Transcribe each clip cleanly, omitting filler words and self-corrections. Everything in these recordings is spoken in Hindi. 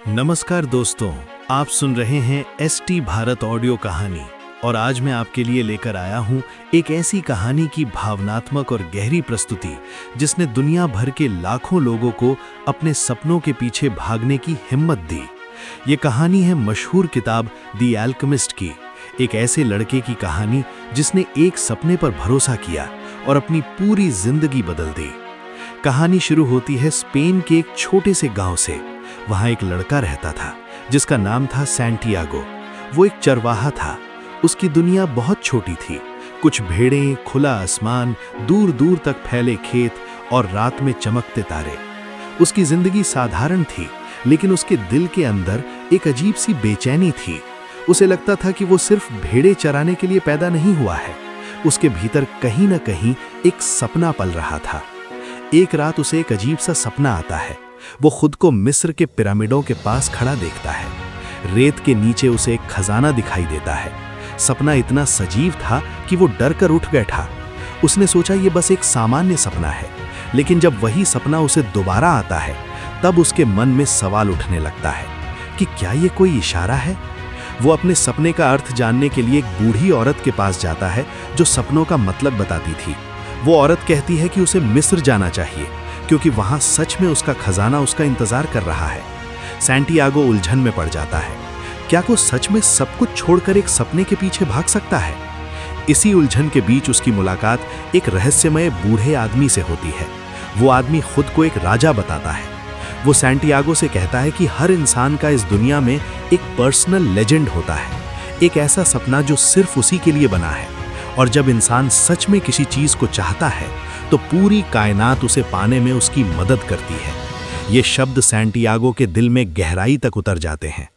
नमस्कार दोस्तों, आप सुन रहे हैं एसटी भारत ऑडियो कहानी। और आज मैं आपके लिए लेकर आया हूं एक ऐसी कहानी की भावनात्मक और गहरी प्रस्तुति जिसने दुनिया भर के लाखों लोगों को अपने सपनों के पीछे भागने की हिम्मत दी। ये कहानी है मशहूर किताब द एल्केमिस्ट की, एक ऐसे लड़के की कहानी जिसने एक सपने पर भरोसा किया और अपनी पूरी जिंदगी बदल दी। कहानी शुरू होती है स्पेन के एक छोटे से गांव से। वहां एक लड़का रहता था जिसका नाम था सैंटियागो। वो एक चरवाहा था। उसकी दुनिया बहुत छोटी थी। कुछ भेड़ें, खुला आसमान, दूर दूर तक फैले खेत और रात में चमकते तारे। उसकी जिंदगी साधारण थी, लेकिन उसके दिल के अंदर एक अजीब सी बेचैनी थी। उसे लगता था कि वो सिर्फ भेड़ें चराने के लिए पैदा नहीं हुआ है। उसके भीतर कहीं न कहीं एक सपना पल रहा था। एक रात उसे एक अजीब सा सपना आता है। वो खुद को मिस्र के पिरामिडों के पास खड़ा देखता है। रेत के नीचे उसे एक खजाना दिखाई देता है। सपना इतना सजीव था कि वो डर कर उठ बैठा। उसने सोचा ये बस एक सामान्य सपना है, लेकिन जब वही सपना उसे दोबारा आता है, तब उसके मन में सवाल उठने लगता है कि क्या ये कोई इशारा है। वो अपने सपने का अर्थ जानने के लिए एक बूढ़ी औरत के पास जाता है जो सपनों का मतलब बताती थी। वो औरत कहती है कि उसे मिस्र जाना चाहिए क्योंकि वहां सच में उसका खजाना उसका इंतजार कर रहा है। सैंटियागो उलझन में पड़ जाता है। क्या वो सच में सब कुछ छोड़कर एक सपने के पीछे भाग सकता है? इसी उलझन के बीच उसकी मुलाकात एक रहस्यमय बूढ़े आदमी से होती है। वो आदमी खुद को एक राजा बताता है। वो सैंटियागो से कहता है कि हर इंसान का इस दुनिया में एक पर्सनल लेजेंड होता है, एक ऐसा सपना जो सिर्फ उसी के लिए बना है। और जब इंसान सच में किसी चीज को चाहता है तो पूरी कायनात उसे पाने में उसकी मदद करती है। ये शब्द सैंटियागो के दिल में गहराई तक उतर जाते हैं।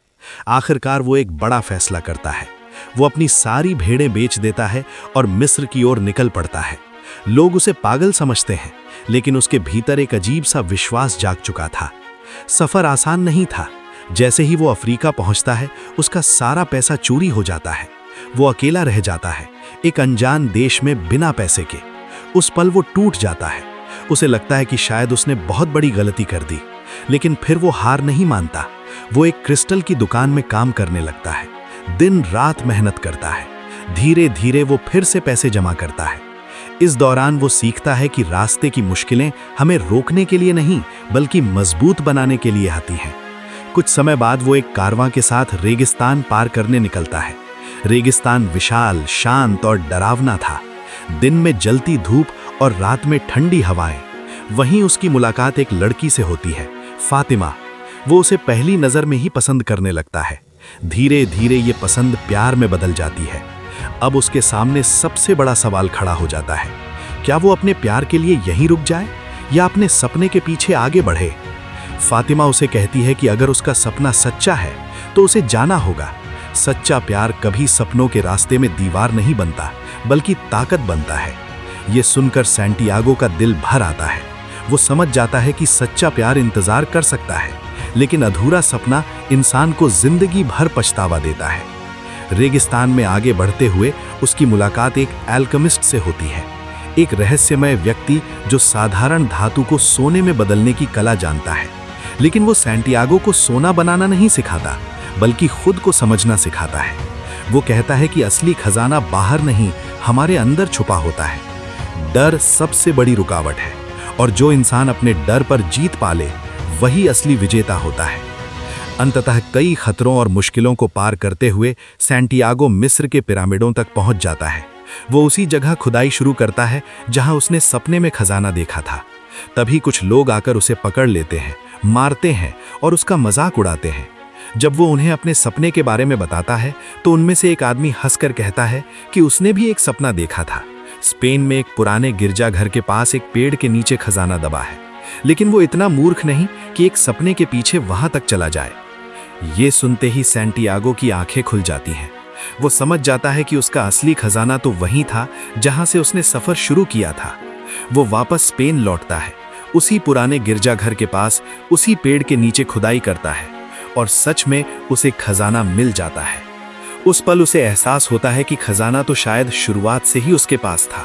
आखिरकार वो एक बड़ा फैसला करता है। वो अपनी सारी भेड़ें बेच देता है और मिस्र की ओर निकल पड़ता है। लोग उसे पागल समझते हैं, लेकिन उसके भीतर एक अजीब सा विश्वास जाग चुका था। सफर आसान नहीं था। जैसे ही वो अफ्रीका पहुंचता है, उसका सारा पैसा चोरी हो जाता है। वो अकेला रह जाता है, एक अनजान देश में बिना पैसे के। उस पल वो टूट जाता है। उसे लगता है कि शायद उसने बहुत बड़ी गलती कर दी, लेकिन फिर वो हार नहीं मानता। वो एक क्रिस्टल की दुकान में काम करने लगता है। दिन रात मेहनत करता है। धीरे धीरे वो फिर से पैसे जमा करता है। इस दौरान वो सीखता है कि रास्ते की मुश्किलें हमें रोकने के लिए नहीं, बल्कि मजबूत बनाने के लिए आती हैं। कुछ समय बाद वो एक कारवां के साथ रेगिस्तान पार करने निकलता है। रेगिस्तान विशाल, शांत और डरावना था। दिन में जलती धूप और रात में ठंडी हवाएं। वहीं उसकी मुलाकात एक लड़की से होती है, फातिमा। वो उसे पहली नजर में ही पसंद करने लगता है। धीरे धीरे ये पसंद प्यार में बदल जाती है। अब उसके सामने सबसे बड़ा सवाल खड़ा हो जाता है, क्या वो अपने प्यार के लिए यहीं रुक जाए या अपने सपने के पीछे आगे बढ़े? फातिमा उसे कहती है कि अगर उसका सपना सच्चा है तो उसे जाना होगा। सच्चा प्यार कभी सपनों के रास्ते में दीवार नहीं बनता, बल्कि ताकत बनता है। ये सुनकर सैंटियागो का दिल भर आता है। वो समझ जाता है कि सच्चा प्यार इंतजार कर सकता है, लेकिन अधूरा सपना इंसान को जिंदगी भर पछतावा देता है। रेगिस्तान में आगे बढ़ते हुए उसकी मुलाकात एक एल्केमिस्ट से होती है, एक रहस्यमय व्यक्ति जो साधारण धातु को सोने में बदलने की कला जानता है। लेकिन वो सैंटियागो को सोना बनाना नहीं सिखाता, बल्कि खुद को समझना सिखाता है। वो कहता है कि असली खजाना बाहर नहीं, हमारे अंदर छुपा होता है। डर सबसे बड़ी रुकावट है, और जो इंसान अपने डर पर जीत पाले वही असली विजेता होता है। अंततः कई खतरों और मुश्किलों को पार करते हुए सैंटियागो मिस्र के पिरामिडों तक पहुंच जाता है। वो उसी जगह खुदाई शुरू करता है जहां उसने सपने में खजाना देखा था। तभी कुछ लोग आकर उसे पकड़ लेते हैं, मारते हैं और उसका मजाक उड़ाते हैं। जब वो उन्हें अपने सपने के बारे में बताता है तो उनमें से एक आदमी हंसकर कहता है कि उसने भी एक सपना देखा था। स्पेन में एक पुराने गिरजाघर के पास एक पेड़ के नीचे खजाना दबा है, लेकिन वो इतना मूर्ख नहीं कि एक सपने के पीछे वहां तक चला जाए। ये सुनते ही सैंटियागो की आंखें खुल जाती हैं। वो समझ जाता है कि उसका असली खजाना तो वहीं था जहां से उसने सफर शुरू किया था। वो वापस स्पेन लौटता है, उसी पुराने गिरजाघर के पास उसी पेड़ के नीचे खुदाई करता है और सच में उसे खजाना मिल जाता है। उस पल उसे एहसास होता है कि खजाना तो शायद शुरुआत से ही उसके पास था,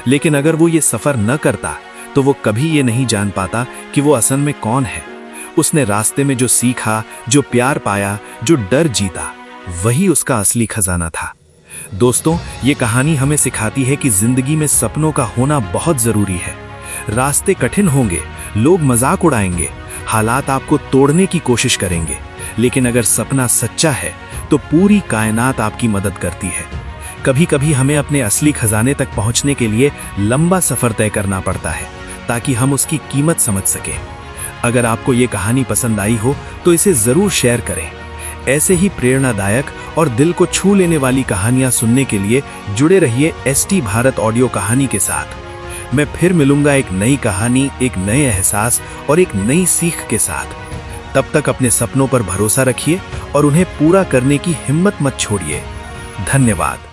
लेकिन अगर वो ये सफर न करता तो वो कभी ये नहीं जान पाता कि वो असल में कौन है। उसने रास्ते में जो सीखा, जो प्यार पाया, जो डर जीता, वही उसका असली खजाना था। दोस्तों, ये कहानी हमें सिखाती है कि जिंदगी में सपनों का होना बहुत जरूरी है। रास्ते कठिन होंगे, लोग मजाक उड़ाएंगे, हालात आपको तोड़ने की कोशिश करेंगे, लेकिन अगर सपना सच्चा है तो पूरी कायनात आपकी मदद करती है। कभी कभी हमें अपने असली खजाने तक पहुंचने के लिए लंबा सफर तय करना पड़ता है, ताकि हम उसकी कीमत समझ सकें। अगर आपको ये कहानी पसंद आई हो तो इसे जरूर शेयर करें। ऐसे ही प्रेरणादायक और दिल को छू लेने वाली कहानियां सुनने के लिए जुड़े रहिए एसटी भारत ऑडियो कहानी के साथ। मैं फिर मिलूंगा एक नई कहानी, एक नए एहसास और एक नई सीख के साथ। तब तक अपने सपनों पर भरोसा रखिए और उन्हें पूरा करने की हिम्मत मत छोड़िए। धन्यवाद।